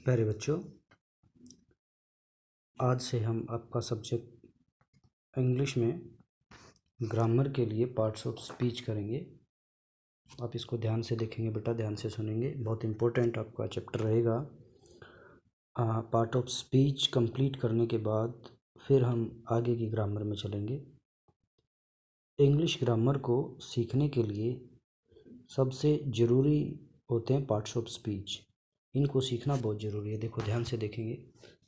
प्यारे बच्चों, आज से हम आपका सब्जेक्ट इंग्लिश में ग्रामर के लिए पार्ट्स ऑफ स्पीच करेंगे। आप इसको ध्यान से देखेंगे बेटा, ध्यान से सुनेंगे, बहुत इम्पोर्टेंट आपका चैप्टर रहेगा। पार्ट ऑफ स्पीच कंप्लीट करने के बाद फिर हम आगे की ग्रामर में चलेंगे। इंग्लिश ग्रामर को सीखने के लिए सबसे ज़रूरी होते हैं पार्ट्स ऑफ स्पीच। इनको सीखना बहुत ज़रूरी है। देखो, ध्यान से देखेंगे।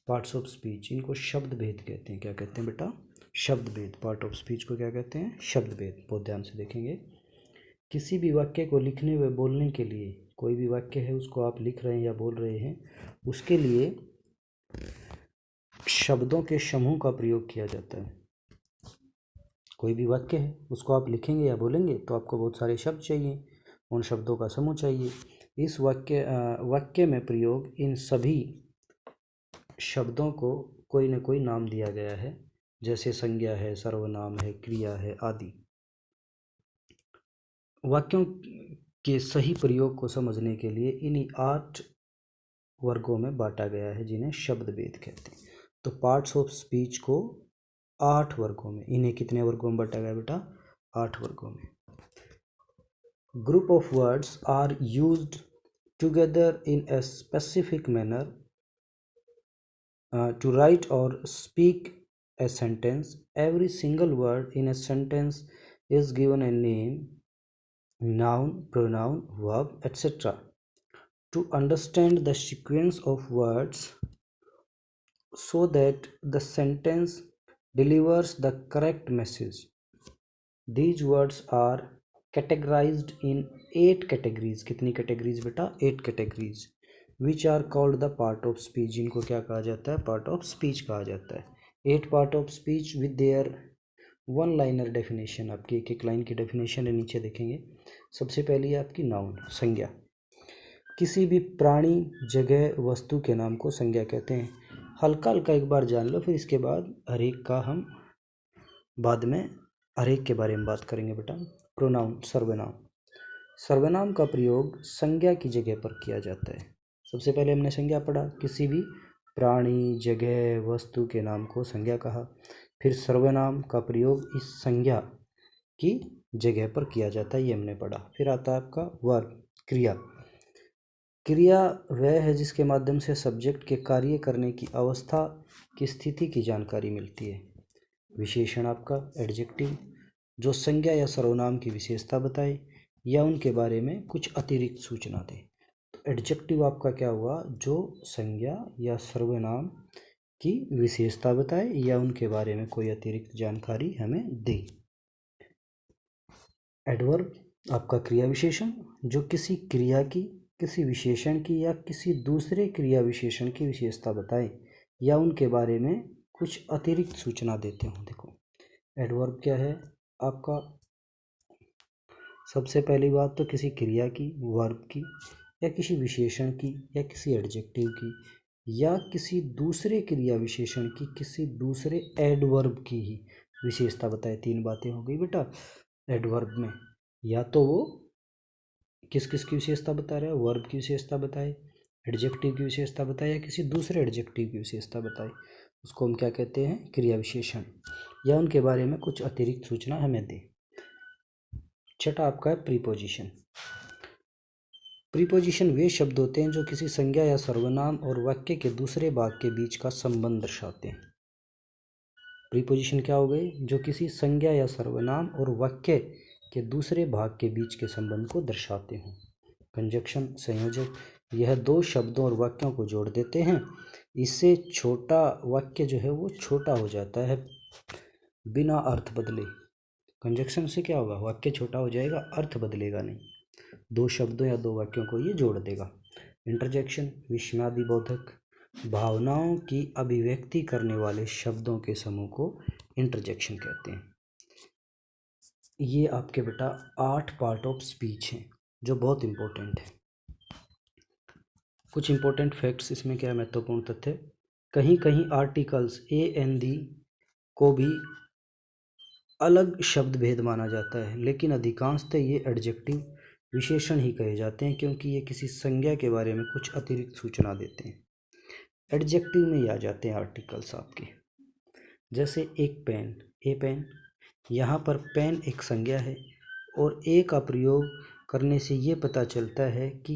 पार्ट्स ऑफ स्पीच, इनको शब्द भेद कहते हैं। क्या कहते हैं बेटा? शब्द भेद। पार्ट ऑफ स्पीच को क्या कहते हैं? शब्द भेद। बहुत ध्यान से देखेंगे। किसी भी वाक्य को लिखने व बोलने के लिए, कोई भी वाक्य है उसको आप लिख रहे हैं या बोल रहे हैं, उसके लिए शब्दों के समूह का प्रयोग किया जाता है। कोई भी वाक्य है उसको आप लिखेंगे या बोलेंगे तो आपको बहुत सारे शब्द चाहिए, उन शब्दों का समूह चाहिए। इस वाक्य में प्रयोग इन सभी शब्दों को कोई न कोई नाम दिया गया है, जैसे संज्ञा है, सर्वनाम है, क्रिया है आदि। वाक्यों के सही प्रयोग को समझने के लिए इन्हीं 8 वर्गों में बांटा गया है, जिन्हें शब्द भेद कहते हैं। तो पार्ट्स ऑफ स्पीच को 8 वर्गों में, इन्हें कितने वर्गों में बांटा गया बेटा? 8 वर्गों में। Group of words are used together in a specific manner to write or speak a sentence. Every single word in a sentence is given a name, noun, pronoun, verb, etc. To understand the sequence of words so that the sentence delivers the correct message, these words are categorized in 8 categories. कितनी categories बेटा? 8 categories. Which are called the part of speech, जिनको क्या कहा जाता है? Part of speech कहा जाता है। 8 part of speech with their one liner definition. आपकी एक एक लाइन की डेफिनेशन है, नीचे देखेंगे। सबसे पहली है आपकी नाउन, संज्ञा। किसी भी प्राणी, जगह, वस्तु के नाम को संज्ञा कहते हैं। हल्का हल्का एक बार जान लो, फिर इसके बाद हर एक का हम बाद में हर एक के बारे में बात करेंगे बेटा। प्रोनाउन, सर्वनाम। सर्वनाम का प्रयोग संज्ञा की जगह पर किया जाता है। सबसे पहले हमने संज्ञा पढ़ा, किसी भी प्राणी, जगह, वस्तु के नाम को संज्ञा कहा। फिर सर्वनाम का प्रयोग इस संज्ञा की जगह पर किया जाता है, ये हमने पढ़ा। फिर आता है आपका वर्ब, क्रिया। क्रिया वह है जिसके माध्यम से सब्जेक्ट के कार्य करने की अवस्था की स्थिति की जानकारी मिलती है। विशेषण आपका एडजेक्टिव, जो संज्ञा या सर्वनाम की विशेषता बताए या उनके बारे में कुछ अतिरिक्त सूचना दे। तो एडजेक्टिव आपका क्या हुआ? जो संज्ञा या सर्वनाम की विशेषता बताए या उनके बारे में कोई अतिरिक्त जानकारी हमें दे। एडवर्ब आपका क्रिया विशेषण, जो किसी क्रिया की, किसी विशेषण की या किसी दूसरे क्रिया विशेषण की विशेषता बताए या उनके बारे में कुछ अतिरिक्त सूचना देते हों। देखो, एडवर्ब क्या है आपका? सबसे पहली बात तो किसी क्रिया की, वर्ब की, या किसी विशेषण की, या किसी एडजेक्टिव की, या किसी दूसरे क्रिया विशेषण की, किसी दूसरे एडवर्ब की ही विशेषता बताए। 3 बातें हो गई बेटा एडवर्ब में। या तो वो किस किस की विशेषता बता रहा है? वर्ब की विशेषता बताए, एडजेक्टिव की विशेषता बताए, या किसी दूसरे एडजेक्टिव की विशेषता बताए, उसको हम क्या कहते हैं? क्रिया विशेषण। या उनके बारे में कुछ अतिरिक्त सूचना हमें दे। छठा आपका है प्रीपोजिशन। प्रीपोजिशन वे शब्द होते हैं जो किसी संज्ञा या सर्वनाम और वाक्य के दूसरे भाग के बीच का संबंध दर्शाते हैं। प्रीपोजिशन क्या हो गए? जो किसी संज्ञा या सर्वनाम और वाक्य के दूसरे भाग के बीच के संबंध को दर्शाते हैं। कंजक्शन, संयोजक, यह 2 शब्दों और वाक्यों को जोड़ देते हैं। इससे छोटा वाक्य जो है वो छोटा हो जाता है बिना अर्थ बदले। कंजक्शन से क्या होगा? वाक्य छोटा हो जाएगा, अर्थ बदलेगा नहीं। 2 शब्दों या 2 वाक्यों को ये जोड़ देगा। इंटरजेक्शन, विस्मयादिबोधक, भावनाओं की अभिव्यक्ति करने वाले शब्दों के समूह को इंटरजेक्शन कहते हैं। ये आपके बेटा 8 पार्ट ऑफ स्पीच हैं जो बहुत इंपॉर्टेंट है। कुछ इंपॉर्टेंट फैक्ट्स इसमें क्या है, महत्वपूर्ण तथ्य। कहीं कहीं आर्टिकल्स ए एन दी को भी अलग शब्द भेद माना जाता है, लेकिन अधिकांशतः ये एडजेक्टिव विशेषण ही कहे जाते हैं, क्योंकि ये किसी संज्ञा के बारे में कुछ अतिरिक्त सूचना देते हैं। एडजेक्टिव में ही आ जाते हैं आर्टिकल्स आपके। जैसे एक पेन, ए पेन, यहाँ पर पेन एक संज्ञा है और ए का प्रयोग करने से ये पता चलता है कि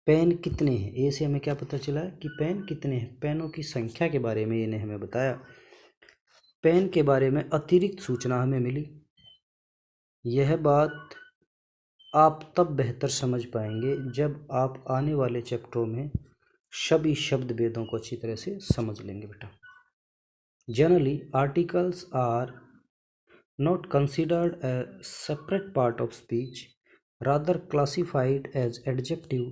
पेन कितने हैं। ए से हमें क्या पता चला कि पेन कितने हैं, पेनों की संख्या के बारे में इन्हें हमें बताया। पेन के बारे में अतिरिक्त सूचना हमें मिली। यह बात आप तब बेहतर समझ पाएंगे जब आप आने वाले चैप्टरों में सभी शब्द भेदों को अच्छी तरह से समझ लेंगे बेटा। Generally articles are not considered a separate part of speech, rather classified as adjective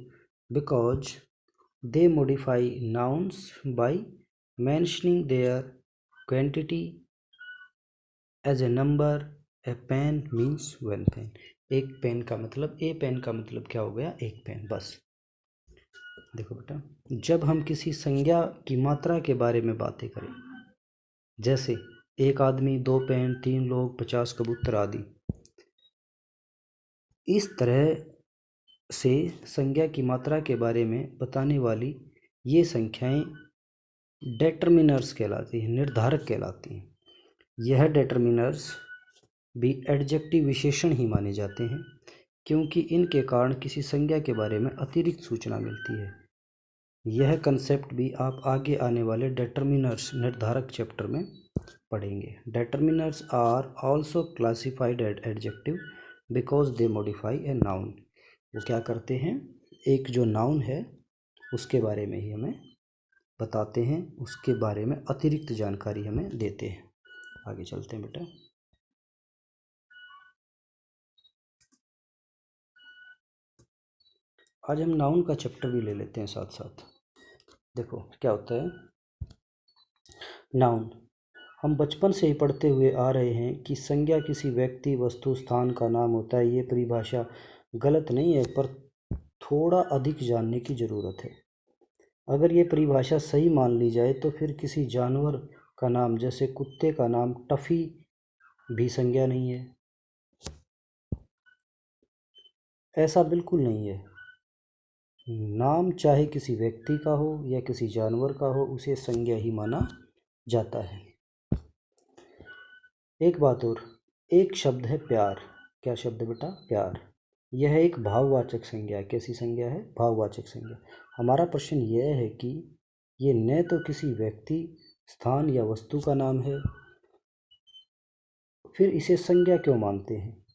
because they modify nouns by mentioning their quantity as a number. A pen means one pen. एक पेन का मतलब, ए pen का मतलब क्या हो गया, एक pen, बस। देखो बेटा, जब हम किसी संज्ञा की मात्रा के बारे में बातें करें, जैसे एक आदमी, दो पेन, 3 लोग, 50 कबूतर आदि, इस तरह से संज्ञा की मात्रा के बारे में बताने वाली ये संख्याएं डेटर्मिनर्स कहलाती हैं, निर्धारक कहलाती हैं। यह डेटर्मिनर्स भी एडजेक्टिव विशेषण ही माने जाते हैं क्योंकि इनके कारण किसी संज्ञा के बारे में अतिरिक्त सूचना मिलती है। यह कंसेप्ट भी आप आगे आने वाले डेटर्मिनर्स, निर्धारक चैप्टर में पढ़ेंगे। Determiners are also classified as adjective because they modify a noun. वो क्या करते हैं, एक जो नाउन है उसके बारे में ही हमें बताते हैं, उसके बारे में अतिरिक्त जानकारी हमें देते हैं। आगे चलते हैं बेटा। आज हम नाउन का चैप्टर भी ले लेते हैं साथ साथ। देखो क्या होता है नाउन। हम बचपन से ही पढ़ते हुए आ रहे हैं कि संज्ञा किसी व्यक्ति, वस्तु, स्थान का नाम होता है। ये परिभाषा गलत नहीं है, पर थोड़ा अधिक जानने की ज़रूरत है। अगर ये परिभाषा सही मान ली जाए तो फिर किसी जानवर का नाम, जैसे कुत्ते का नाम टफ़ी, भी संज्ञा नहीं है। ऐसा बिल्कुल नहीं है। नाम चाहे किसी व्यक्ति का हो या किसी जानवर का हो, उसे संज्ञा ही माना जाता है। एक बात और, एक शब्द है प्यार। क्या शब्द है बेटा, प्यार। यह एक भाववाचक संज्ञा है। कैसी संज्ञा है, भाववाचक संज्ञा। हमारा प्रश्न यह है कि ये न तो किसी व्यक्ति, स्थान या वस्तु का नाम है, फिर इसे संज्ञा क्यों मानते हैं।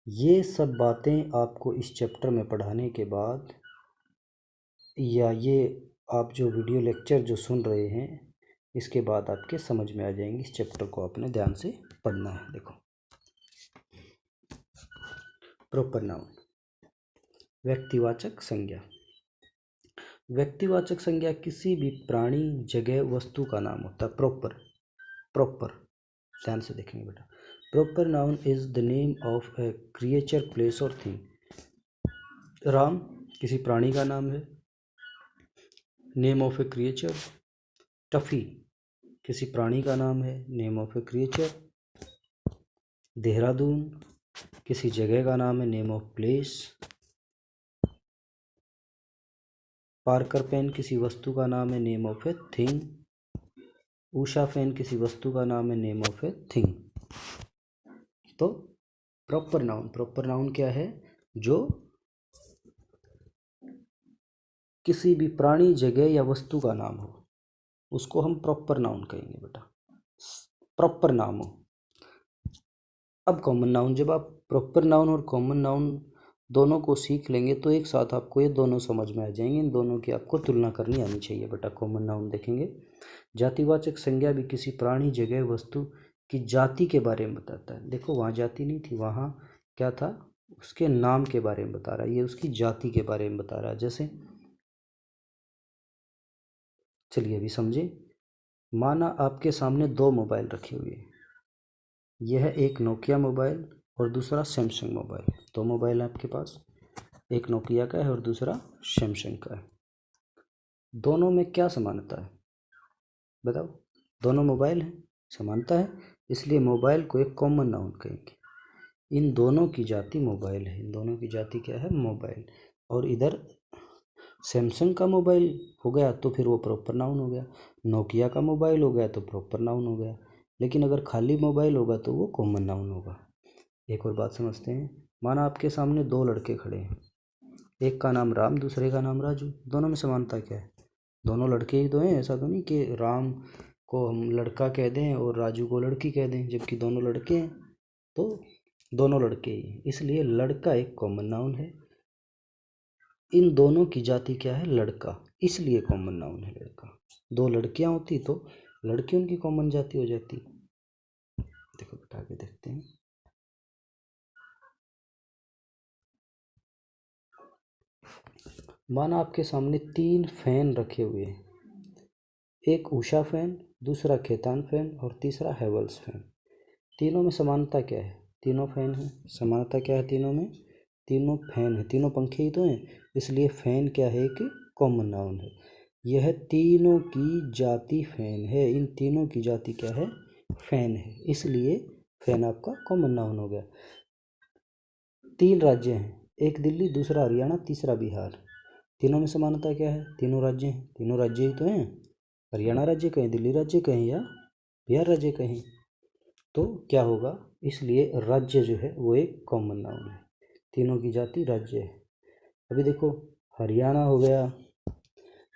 ये सब बातें आपको इस चैप्टर में पढ़ाने के बाद, या ये आप जो वीडियो लेक्चर जो सुन रहे हैं, इसके बाद आपके समझ में आ जाएंगे। इस चैप्टर को आपने ध्यान से पढ़ना है। देखो, प्रॉपर नाउन, व्यक्तिवाचक संज्ञा। व्यक्तिवाचक संज्ञा किसी भी प्राणी, जगह, वस्तु का नाम होता है। प्रॉपर, प्रॉपर, ध्यान से देखेंगे बेटा। Proper noun is the name of a creature, place और थिंग। राम किसी प्राणी का नाम है, name of a creature. Tuffy किसी प्राणी का नाम है, name of a creature. Dehradun किसी जगह का नाम है, name of place. Parker pen किसी वस्तु का नाम है, name of a thing. Usha fan किसी वस्तु का नाम है, नेम ऑफ ए थिंग। तो प्रॉपर नाउन, प्रॉपर नाउन क्या है, जो किसी भी प्राणी, जगह या वस्तु का नाम हो, उसको हम प्रॉपर नाउन कहेंगे बेटा, प्रॉपर नाम हो। अब कॉमन नाउन, जब आप प्रॉपर नाउन और कॉमन नाउन दोनों को सीख लेंगे तो एक साथ आपको ये दोनों समझ में आ जाएंगे। इन दोनों की आपको तुलना करनी आनी चाहिए बेटा। कॉमन नाउन देखेंगे, जातिवाचक संज्ञा भी किसी प्राणी, जगह, वस्तु की जाति के बारे में बताता है। देखो वहाँ जाति नहीं थी, वहाँ क्या था, उसके नाम के बारे में बता रहा है, ये उसकी जाति के बारे में बता रहा है। जैसे चलिए अभी समझे। माना आपके सामने 2 मोबाइल रखे हुए हैं, यह एक नोकिया मोबाइल और दूसरा सैमसंग मोबाइल। 2 मोबाइल है आपके पास, एक नोकिया का है और दूसरा सैमसंग का है। दोनों में क्या समानता है बताओ, दोनों मोबाइल हैं, समानता है, इसलिए मोबाइल को एक कॉमन नाउन कहेंगे। इन दोनों की जाति मोबाइल है, इन दोनों की जाति क्या है, मोबाइल। और इधर सैमसंग का मोबाइल हो गया तो फिर वो प्रॉपर नाउन हो गया, नोकिया का मोबाइल हो गया तो प्रॉपर नाउन हो गया। लेकिन अगर खाली मोबाइल होगा तो वो कॉमन नाउन होगा। एक और बात समझते हैं। माना आपके सामने दो लड़के खड़े हैं, एक का नाम राम दूसरे का नाम राजू, दोनों में समानता क्या है? दोनों लड़के ही तो हैं। ऐसा तो नहीं कि राम को हम लड़का कह दें और राजू को लड़की कह दें, जबकि दोनों लड़के हैं। तो दोनों लड़के ही हैं, इसलिए लड़का एक कॉमन नाउन है। इन दोनों की जाति क्या है? लड़का, इसलिए कॉमन नाउन है लड़का। दो लड़कियां होती तो लड़की उनकी कॉमन जाति हो जाती। देखो बता के देखते हैं। माना आपके सामने 3 फैन रखे हुए हैं, एक उषा फैन, दूसरा खेतान फैन और तीसरा हैवल्स फैन। तीनों में समानता क्या है? तीनों फैन हैं। समानता क्या है तीनों में? तीनों फैन है, तीनों पंखे ही तो हैं, इसलिए फैन क्या है? एक कॉमन नाउन है। यह तीनों की जाति फैन है। इन तीनों की जाति क्या है? फैन है, इसलिए फैन आपका कॉमन नाउन हो गया। 3 राज्य हैं, एक दिल्ली, दूसरा हरियाणा, तीसरा बिहार। तीनों में समानता क्या है? तीनों राज्य हैं, तीनों राज्य ही तो हैं। हरियाणा राज्य कहें, दिल्ली राज्य कहें या बिहार राज्य कहें, तो क्या होगा? इसलिए राज्य जो है वो एक कॉमन नाउन है। तीनों की जाति राज्य है। अभी देखो, हरियाणा हो गया,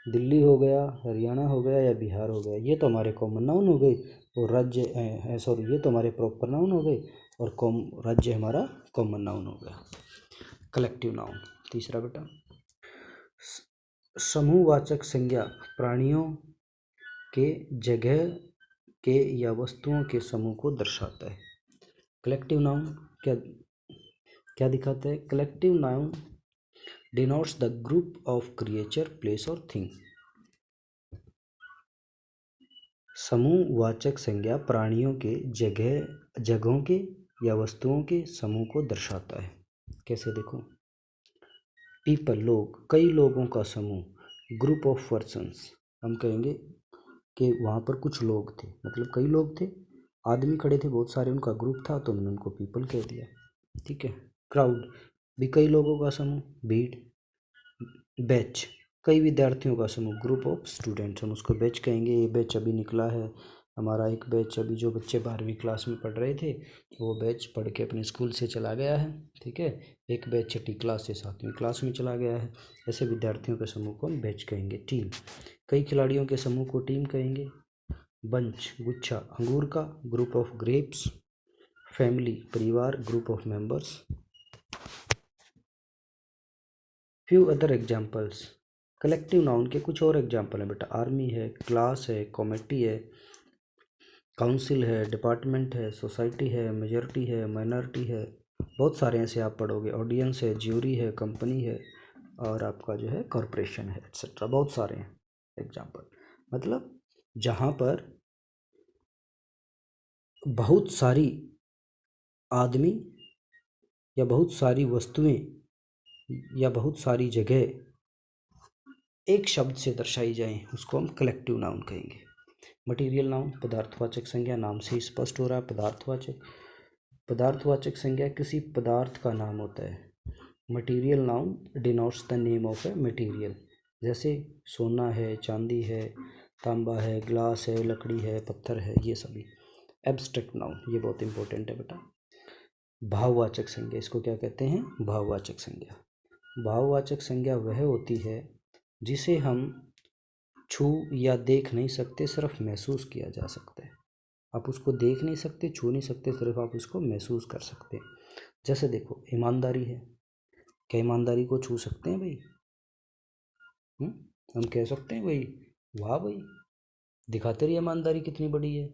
दिल्ली हो गया, हरियाणा हो गया या बिहार हो गया, ये तो हमारे कॉमन नाउन हो गए। और राज्य सॉरी, ये तो हमारे प्रॉपर नाउन हो गए और राज्य हमारा कॉमन नाउन हो गया। कलेक्टिव नाउन तीसरा बेटा, समूहवाचक संज्ञा प्राणियों के, जगह के या वस्तुओं के समूह को दर्शाता है। कलेक्टिव नाउन क्या क्या दिखाता है? Collective noun denotes the group of creature, place और थिंग। समूहवाचक संज्ञा प्राणियों के, जगहों के या वस्तुओं के समूह को दर्शाता है। कैसे? देखो, पीपल लोग, कई लोगों का समूह, ग्रुप ऑफ पर्सन्स। हम कहेंगे कि वहाँ पर कुछ लोग थे, मतलब कई लोग थे, आदमी खड़े थे बहुत सारे, उनका ग्रुप था तो हमने उनको पीपल कह दिया। ठीक है। क्राउड भी कई लोगों का समूह, भीड़। बैच कई विद्यार्थियों का समूह, ग्रुप ऑफ स्टूडेंट्स, हम उसको बैच कहेंगे। ये बैच अभी निकला है हमारा, एक बैच अभी जो बच्चे 12वीं क्लास में पढ़ रहे थे वो बैच पढ़ के अपने स्कूल से चला गया है। ठीक है। एक बैच 6ठी क्लास से 7वीं क्लास में चला गया है। ऐसे विद्यार्थियों के समूह को हम बैच कहेंगे। टीम, कई खिलाड़ियों के समूह को टीम कहेंगे। बंच गुच्छा अंगूर का, ग्रुप ऑफ ग्रेप्स। फैमिली परिवार, group of members. Few other examples, collective noun के कुछ और एग्जाम्पल हैं बेटा। आर्मी है, क्लास है, कमेटी है, काउंसिल है, डिपार्टमेंट है, सोसाइटी है, मेजॉरिटी है, माइनॉरिटी है, बहुत सारे ऐसे आप पढ़ोगे। ऑडियंस है, ज्यूरी है, कंपनी है और आपका जो है कॉरपोरेशन है, एक्सेट्रा। बहुत सारे हैं एग्जाम्पल। मतलब जहाँ पर बहुत सारी आदमी या बहुत सारी वस्तुएं या बहुत सारी जगह एक शब्द से दर्शाई जाएं, उसको हम कलेक्टिव नाउन कहेंगे। मटेरियल नाउन पदार्थवाचक संज्ञा, नाम से ही स्पष्ट हो रहा है पदार्थवाचक। पदार्थवाचक संज्ञा किसी पदार्थ का नाम होता है। Material noun denotes the name of a material, जैसे सोना है, चांदी है, तांबा है, ग्लास है, लकड़ी है, पत्थर है, ये सभी। एब्स्ट्रैक्ट नाउन, ये बहुत इंपॉर्टेंट है बेटा। भाववाचक संज्ञा, इसको क्या कहते हैं? भाववाचक संज्ञा। भाववाचक संज्ञा वह होती है जिसे हम छू या देख नहीं सकते, सिर्फ महसूस किया जा सकता है। आप उसको देख नहीं सकते, छू नहीं सकते, सिर्फ आप उसको महसूस कर सकते हैं। जैसे देखो, ईमानदारी है, क्या ईमानदारी को छू सकते हैं भाई? हम कह सकते हैं भाई वाह भाई दिखा तेरी ईमानदारी कितनी बड़ी है,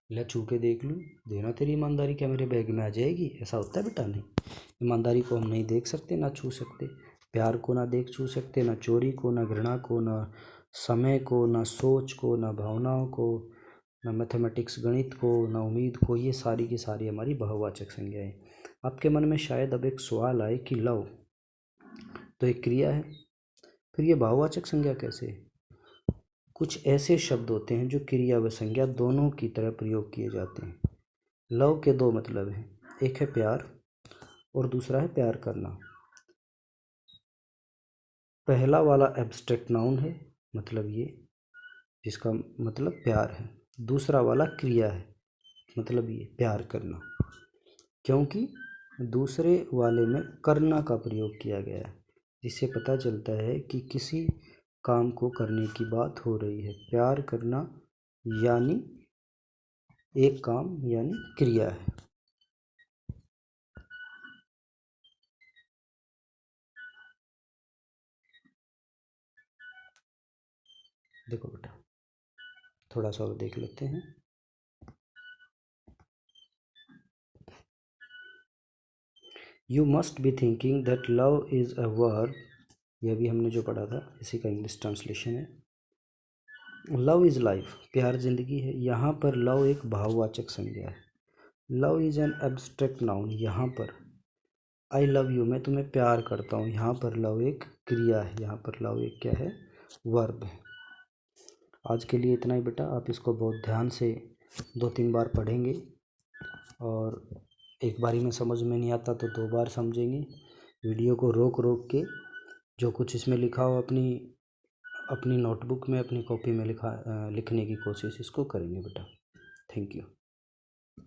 ले छू के देख लूँ, देना तेरी ईमानदारी, क्या मेरे बैग में आ जाएगी? ऐसा होता है बेटा? नहीं। ईमानदारी को हम नहीं देख सकते, ना छू सकते। प्यार को ना देख छू सकते, ना चोरी को, ना घृणा को, ना समय को, ना सोच को, ना भावनाओं को, ना मैथमेटिक्स गणित को, ना उम्मीद को। ये सारी की सारी हमारी बहुवाचक संज्ञाएं। आपके मन में शायद अब एक सवाल आए कि लव तो एक क्रिया है, फिर ये बहुवाचक संज्ञा कैसे? कुछ ऐसे शब्द होते हैं जो क्रिया व संज्ञा दोनों की तरह प्रयोग किए जाते हैं। लव के दो मतलब हैं, एक है प्यार और दूसरा है प्यार करना। पहला वाला एब्स्ट्रैक्ट नाउन है, मतलब ये, जिसका मतलब प्यार है। दूसरा वाला क्रिया है, मतलब ये प्यार करना, क्योंकि दूसरे वाले में करना का प्रयोग किया गया है, जिससे पता चलता है कि किसी काम को करने की बात हो रही है। प्यार करना यानी एक काम यानी क्रिया है। देखो बेटा, थोड़ा सा और देख लेते हैं। You must be thinking that love is a verb, यह भी हमने जो पढ़ा था इसी का इंग्लिश ट्रांसलेशन है। लव इज़ लाइफ, प्यार जिंदगी है। यहाँ पर लव एक भाववाचक संज्ञा है। Love is an abstract noun, यहाँ पर आई लव यू, मैं तुम्हें प्यार करता हूँ, यहाँ पर लव एक क्रिया है, यहाँ पर लव एक क्या है, वर्ब है। आज के लिए इतना ही बेटा, आप इसको बहुत ध्यान से 2-3 बार पढ़ेंगे, और एक बारी में समझ में नहीं आता तो 2 बार समझेंगे। वीडियो को रोक रोक के जो कुछ इसमें लिखा हो अपनी अपनी नोटबुक में, अपनी कॉपी में लिखने की कोशिश इसको करेंगे बेटा। Thank you.